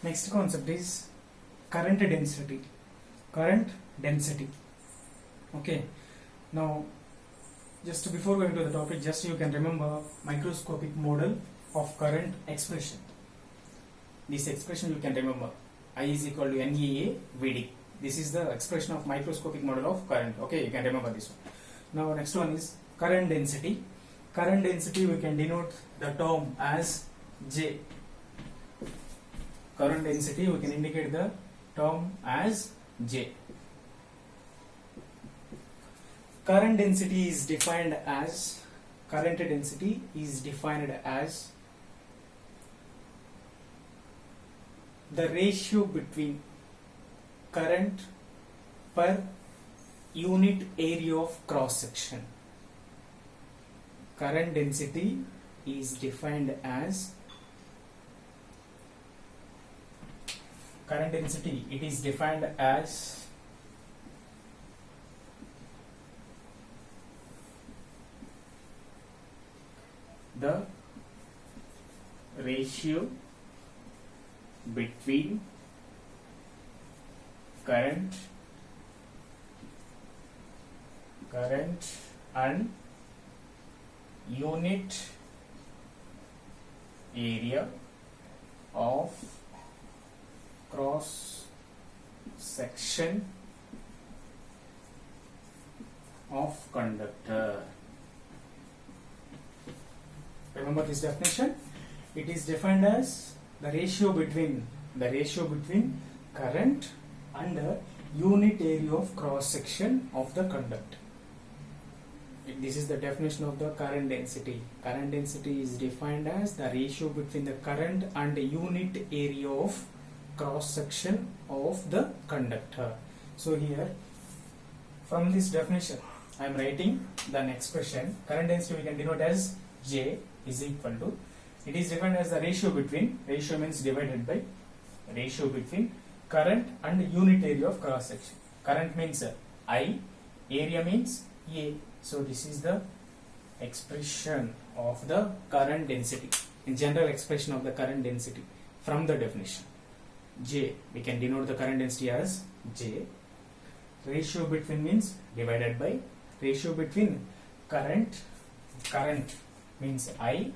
Next concept is current density. Current density. Okay. Now, just before going to the topic, just you can remember microscopic model of current expression. This expression you can remember. I is equal to NEA VD. This is the expression of microscopic model of current. Okay, you can remember this one. Now, next one is current density. Current density we can denote the term as J. Current density we can indicate the term as J. Current density is defined as the ratio between current per unit area of cross section. Current density is defined as the ratio between current and unit area of cross section of conductor. Remember this definition? It is defined as the ratio between current and the unit area of cross section of the conductor. This is the definition of the current density. Current density is defined as the ratio between the current and the unit area of cross section of the conductor. So here, from this definition, I am writing the expression. Current density we can denote as J is equal to, it is defined as the ratio means divided by ratio between current and unit area of cross section. Current means I, area means A. So this is the expression of the current density, in general expression of the current density from the definition. J, we can denote the current density as J. Ratio between means divided by ratio between current means I,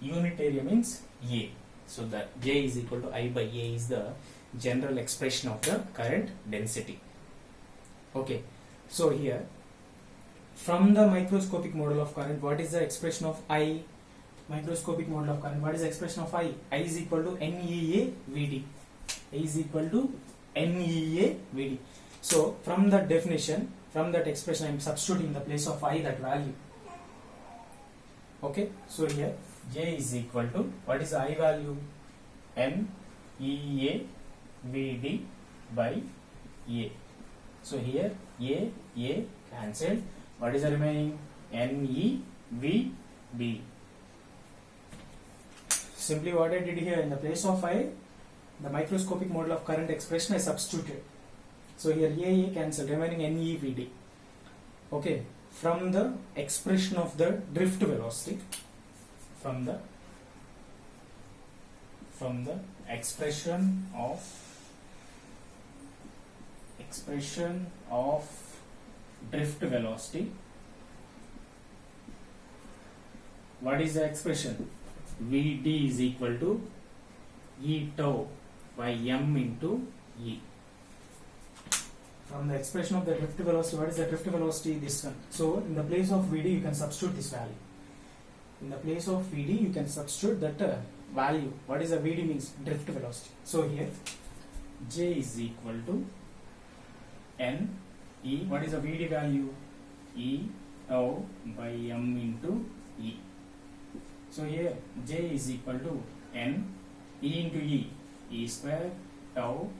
unit area means A. So the J is equal to I by A is the general expression of the current density. Okay, so here from the microscopic model of current, what is the expression of I? Microscopic model of current, what is the expression of I? I is equal to NEA VD. I is equal to NEA VD. So from that definition, from that expression, I am substituting in the place of I that value. Okay, so here J is equal to, what is the I value? NEA VD by A. So here A cancelled. What is the remaining? NEVB. Simply what I did here, in the place of I, the microscopic model of current expression I substituted. So here A cancelled, remaining NEVD. Okay, from the expression of the drift velocity, from the expression of drift velocity, what is the expression? VD is equal to E tau by M into E. From the expression of the drift velocity, what is the drift velocity? This one. So in the place of VD you can substitute this value. In the place of VD you can substitute that value. What is the VD means? Drift velocity. So here J is equal to N E. What is the VD value? E tau by M into E. So here J is equal to N E into E. E square tau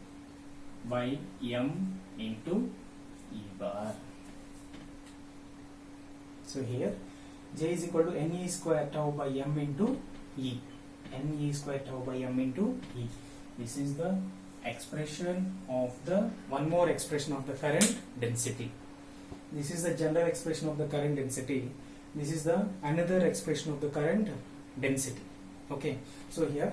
by M into E bar. So here J is equal to NE square tau by M into E. NE square tau by M into E. This is the expression of the one more expression of the current density. This is the general expression of the current density. This is the another expression of the current density. Okay, so here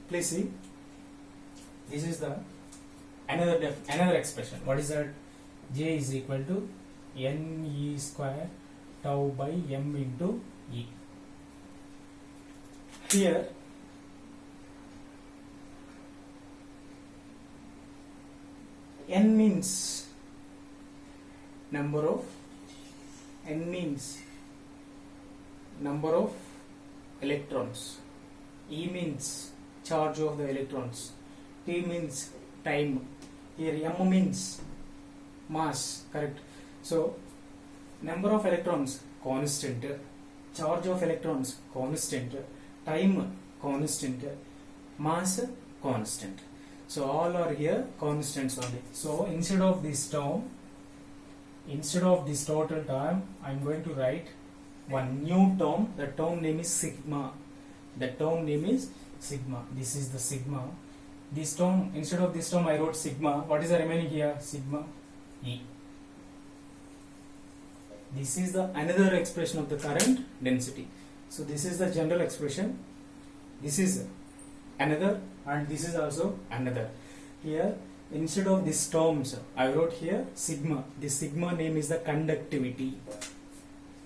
Please see, this is the another expression. What is that? J is equal to n e square tau by m into e. Here n means number of electrons, E means charge of the electrons, T means time, here M means mass, correct? So number of electrons constant, charge of electrons constant, time constant, mass constant. So all are here constants only. So instead of this total term, I am going to write one new term. The term name is sigma. This is the sigma. This term, instead of this term I wrote sigma. What is the remaining here? Sigma E. This is the another expression of the current density. So this is the general expression. This is another, and this is also another. Here instead of these terms I wrote here sigma. This sigma name is the conductivity.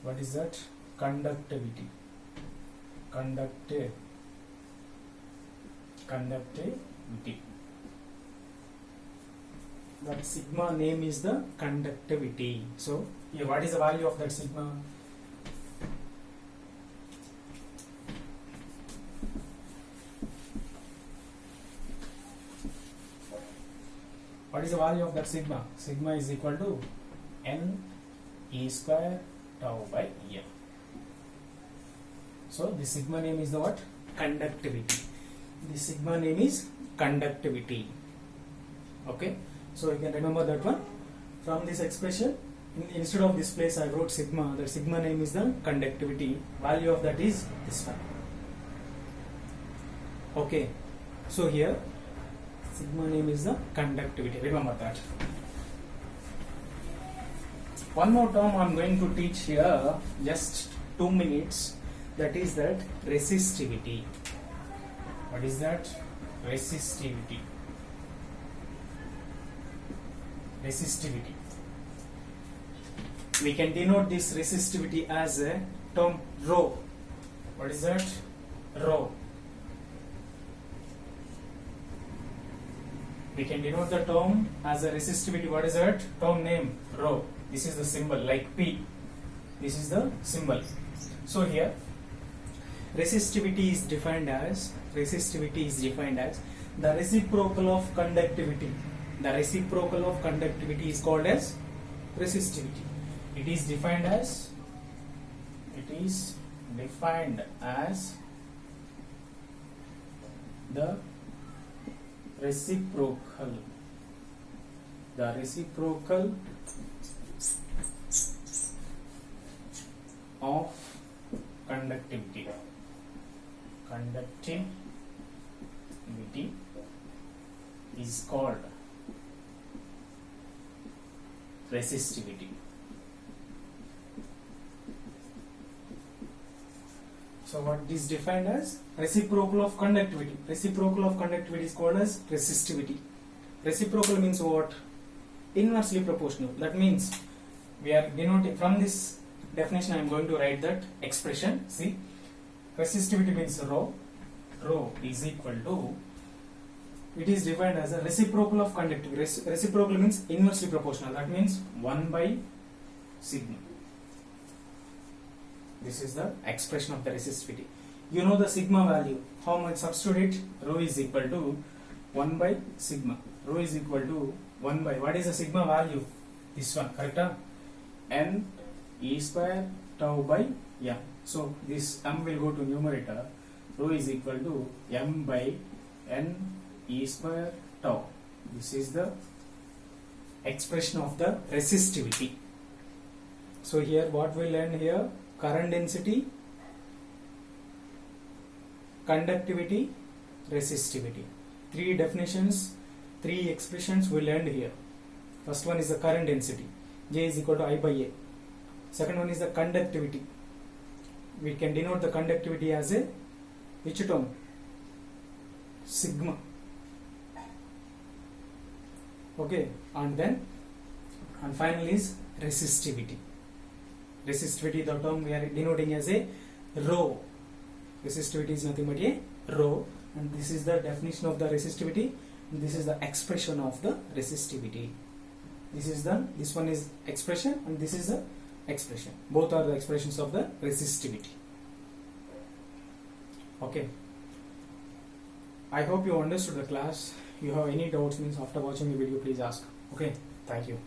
What is that? Conductivity. That sigma name is the conductivity. So here what is the value of that sigma? What is the value of that sigma? Sigma is equal to n e square tau by m. So the sigma name is the what? Conductivity. The sigma name is conductivity. Okay. So you can remember that one. From this expression, instead of this place I wrote sigma. The sigma name is the conductivity. Value of that is this one. Okay. So here sigma name is the conductivity. Remember that. One more term I am going to teach here, just 2 minutes. That is that resistivity. What is that? Resistivity. We can denote this resistivity as a term rho. What is that? Rho. We can denote the term as a resistivity. What is that? Term name rho. This is the symbol like P. This is the symbol. So here resistivity is defined as the reciprocal of conductivity. The reciprocal of conductivity is called as resistivity. It is defined as the reciprocal of conductivity is called resistivity. So what is defined as reciprocal of conductivity? Reciprocal of conductivity is called as resistivity. Reciprocal means what? Inversely proportional. That means we are denoting from this definition. I am going to write that expression. See, resistivity means rho. Rho is equal to, it is defined as a reciprocal of conductivity. Reciprocal means inversely proportional. That means 1 by sigma. This is the expression of the resistivity. You know the sigma value. How much? Substitute it. Rho is equal to 1 by sigma. Rho is equal to 1 by, what is the sigma value? This one, correct? N e square tau by m. So this m will go to numerator. Rho is equal to m by n e square tau. This is the expression of the resistivity. So here what we learn here? Current density, conductivity, resistivity. 3 definitions, 3 expressions we learned here. First one is the current density. J is equal to I by A. Second one is the conductivity. We can denote the conductivity as a which term? sigma. Okay, and final is resistivity. Resistivity, the term we are denoting as a rho. Resistivity is nothing but a rho, and this is the definition of the resistivity, and this is the expression of the resistivity. This one is expression, and this is the expression. Both are the expressions of the resistivity. Okay, I hope you understood the class. You have any doubts, means after watching the video, please ask. Okay, thank you.